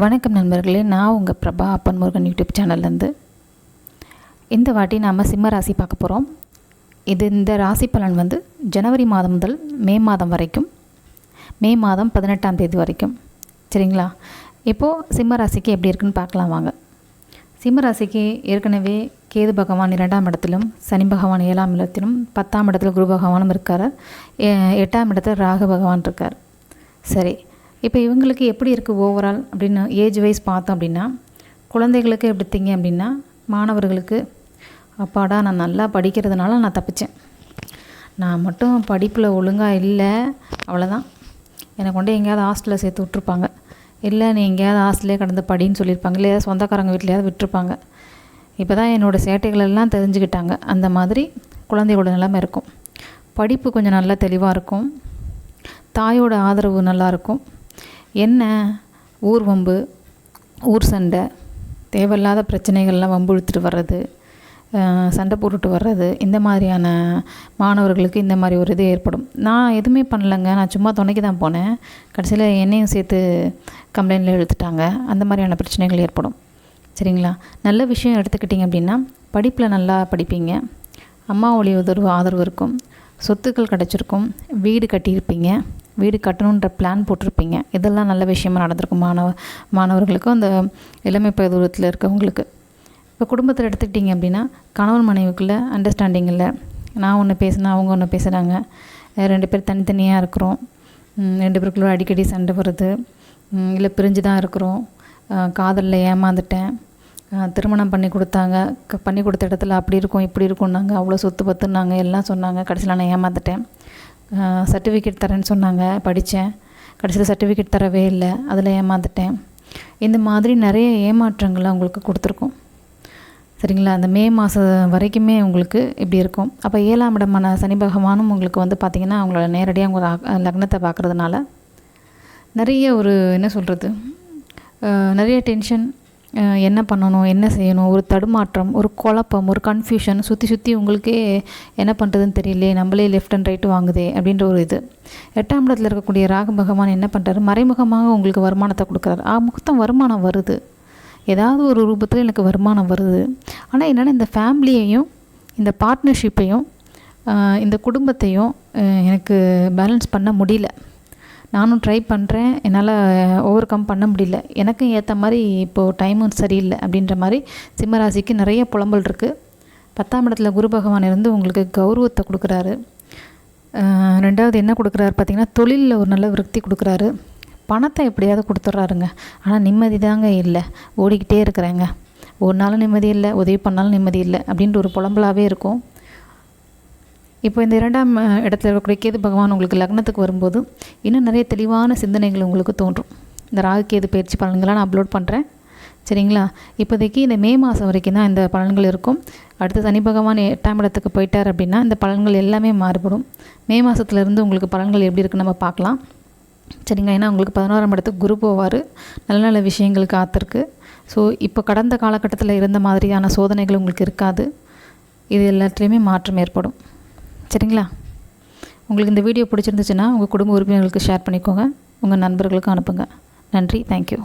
வணக்கம் நண்பர்களே, நான் உங்கள் பிரபா அப்பன் முருகன் யூடியூப் சேனல்லேருந்து. இந்த வாட்டி நாம் சிம்ம ராசி பார்க்க போகிறோம். இந்த ராசி பலன் ஜனவரி மாதம் முதல் மே மாதம் வரைக்கும், மே மாதம் 18ஆம் தேதி வரைக்கும். சரிங்களா? இப்போது சிம்ம ராசிக்கு எப்படி இருக்குன்னு பார்க்கலாம் வாங்க. சிம்ம ராசிக்கு ஏற்கனவே கேது பகவான் 2ஆம் இடத்திலும், சனி பகவான் 7ஆம் இடத்திலும், 10ஆம் இடத்துல குரு பகவானும் இருக்கார், 8ஆம் இடத்துல ராகு பகவான் இருக்கார். சரி, இப்போ இவங்களுக்கு எப்படி இருக்குது ஓவரால் அப்படின்னு ஏஜ் வைஸ் பார்த்தோம் அப்படின்னா, குழந்தைகளுக்கு எப்படிங்க அப்படின்னா, மாணவர்களுக்கு அப்பாடா நான் நல்லா படிக்கிறதுனால நான் தப்பித்தேன், நான் மட்டும் படிப்பில் ஒழுங்காக இல்லை அவ்வளோதான், என்னை கொண்டு எங்கேயாவது ஹாஸ்டலில் சேர்த்து விட்ருப்பாங்க, இல்லை நீ எங்கேயாவது ஹாஸ்டலே கடந்து படின்னு சொல்லியிருப்பாங்க, இல்லை சொந்தக்காரங்க வீட்லையாவது விட்டுருப்பாங்க. இப்போ தான் என்னோடய சேட்டைகளெல்லாம் தெரிஞ்சுக்கிட்டாங்க. அந்த மாதிரி குழந்தையோட நிலைமை இருக்கும். படிப்பு கொஞ்சம் நல்லா தெளிவாக இருக்கும், தாயோட ஆதரவு நல்லாயிருக்கும். என்ன ஊர் வம்பு, ஊர் சண்டை, தேவையில்லாத பிரச்சனைகள்லாம் வம்பு இழுத்துட்டு வர்றது, சண்டை போட்டுட்டு வர்றது, இந்த மாதிரியான மாணவர்களுக்கு இந்த மாதிரி ஒரு இது ஏற்படும். நான் எதுவுமே பண்ணலைங்க, நான் சும்மா துணைக்கு தான் போனேன், கடைசியில் என்னையும் சேர்த்து கம்ப்ளைண்டில் இழுத்துட்டாங்க, அந்த மாதிரியான பிரச்சனைகள் ஏற்படும். சரிங்களா? நல்ல விஷயம் எடுத்துக்கிட்டிங்க அப்படின்னா, படிப்பில் நல்லா படிப்பீங்க, அம்மாவுடைய ஆதரவு இருக்கும், சொத்துக்கள் கிடச்சிருக்கும், வீடு கட்டியிருப்பீங்க, வீடு கட்டணுன்ற பிளான் போட்டிருப்பீங்க. இதெல்லாம் நல்ல விஷயமாக நடந்திருக்கும் மாணவர்களுக்கும், அந்த இளமை பருவத்தில் இருக்கவங்களுக்கு. இப்போ குடும்பத்தில் எடுத்துக்கிட்டிங்க அப்படின்னா, கணவன் மனைவிக்குள்ளே அண்டர்ஸ்டாண்டிங் இல்லை, நான் ஒன்று பேசுனா அவங்க ஒன்று பேசுகிறாங்க, 2 பேர் தனித்தனியாக இருக்கிறோம், 2 பேருக்குள்ள அடிக்கடி சண்டை வருது, இல்லை பிரிஞ்சு தான் இருக்கிறோம், காதலில் ஏமாந்துட்டேன், திருமணம் பண்ணி கொடுத்தாங்க, பண்ணி கொடுத்த இடத்துல அப்படி இருக்கும் இப்படி இருக்கும்னாங்க, அவ்வளோ சொத்து பத்துனாங்க, எல்லாம் சொன்னாங்க, கடைசியில் நான் ஏமாந்துட்டேன், சர்டிஃபிகேட் தரேன்னு சொன்னாங்க, படித்தேன், கடைசியில் சர்டிஃபிகேட் தரவே இல்லை, அதில் ஏமாந்துட்டேன். இந்த மாதிரி நிறைய ஏமாற்றங்களை உங்களுக்கு கொடுத்துருக்கோம். சரிங்களா? அந்த மே மாதம் வரைக்குமே உங்களுக்கு இப்படி இருக்கும். அப்போ 7ஆம் இடமான சனி பகவானும் உங்களுக்கு பார்த்திங்கன்னா, அவங்களோட நேரடியாக உங்கள் லக்னத்தை பார்க்குறதுனால நிறைய ஒரு என்ன சொல்கிறது, நிறைய டென்ஷன், என்ன பண்ணணும் என்ன செய்யணும், ஒரு தடுமாற்றம், ஒரு குழப்பம், ஒரு கன்ஃபியூஷன், சுற்றி உங்களுக்கே என்ன பண்ணுறதுன்னு தெரியலையே, நம்மளே லெஃப்ட் அண்ட் ரைட்டு வாங்குதே அப்படின்ற ஒரு இது. 8ஆம் இடத்துல இருக்கக்கூடிய ராகு பகவான் என்ன பண்ணுறாரு, மறைமுகமாக உங்களுக்கு வருமானத்தை கொடுக்குறாரு. முகத்தம் வருமானம் வருது, ஏதாவது ஒரு ரூபத்தில் எனக்கு வருமானம் வருது. ஆனால் என்னென்னா, இந்த ஃபேமிலியையும் இந்த பார்ட்னர்ஷிப்பையும் இந்த குடும்பத்தையும் எனக்கு பேலன்ஸ் பண்ண முடியல. நானும் ட்ரை பண்ணுறேன், என்னால் ஓவர் கம் பண்ண முடியல, எனக்கும் ஏற்ற மாதிரி இப்போது டைமும் சரியில்லை அப்படின்ற மாதிரி சிம்மராசிக்கு நிறைய புலம்பல் இருக்குது. 10ஆம் இடத்துல குரு பகவான் இருந்து உங்களுக்கு கௌரவத்தை கொடுக்குறாரு. 2வது என்ன கொடுக்குறாரு பார்த்திங்கன்னா, தொழிலில் ஒரு நல்ல விருத்தி கொடுக்குறாரு, பணத்தை எப்படியாவது கொடுத்துட்றாருங்க. ஆனால் நிம்மதி தாங்க இல்லை, ஓடிக்கிட்டே இருக்கிறேங்க, ஒரு நாளும் நிம்மதி இல்லை, உதவி பண்ணாலும் நிம்மதி இல்லை அப்படின்ற ஒரு புலம்பலாகவே இருக்கும். இப்போ இந்த 2ஆம் இடத்துல இருக்கக்கூடிய கேது பகவான் உங்களுக்கு லக்னத்துக்கு வரும்போது இன்னும் நிறைய தெளிவான சிந்தனைகள் உங்களுக்கு தோன்றும். இந்த ராகு கேது பயிற்சி பலன்களாக நான் அப்லோட் பண்ணுறேன். சரிங்களா? இப்போதைக்கு இந்த மே மாதம் வரைக்கும் தான் இந்த பலன்கள் இருக்கும். அடுத்து சனி பகவான் 8ஆம் இடத்துக்கு போயிட்டார் அப்படின்னா இந்த பலன்கள் எல்லாமே மாறுபடும். மே மாதத்துலேருந்து உங்களுக்கு பலன்கள் எப்படி இருக்குன்னு நம்ம பார்க்கலாம். சரிங்க? ஏன்னா உங்களுக்கு 11ஆம் இடத்துக்கு குரு போவார், நல்ல நல்ல விஷயங்கள் காத்திருக்கு. ஸோ இப்போ கடந்த காலகட்டத்தில் இருந்த மாதிரியான சோதனைகள் உங்களுக்கு இருக்காது, இது எல்லாத்துலேயுமே மாற்றம் ஏற்படும். சரிங்களா? உங்களுக்கு இந்த வீடியோ பிடிச்சிருந்துச்சுன்னா உங்கள் குடும்ப உறுப்பினர்களுக்கு ஷேர் பண்ணிக்கோங்க, உங்கள் நண்பர்களுக்கும் அனுப்புங்க. நன்றி, தேங்க்யூ.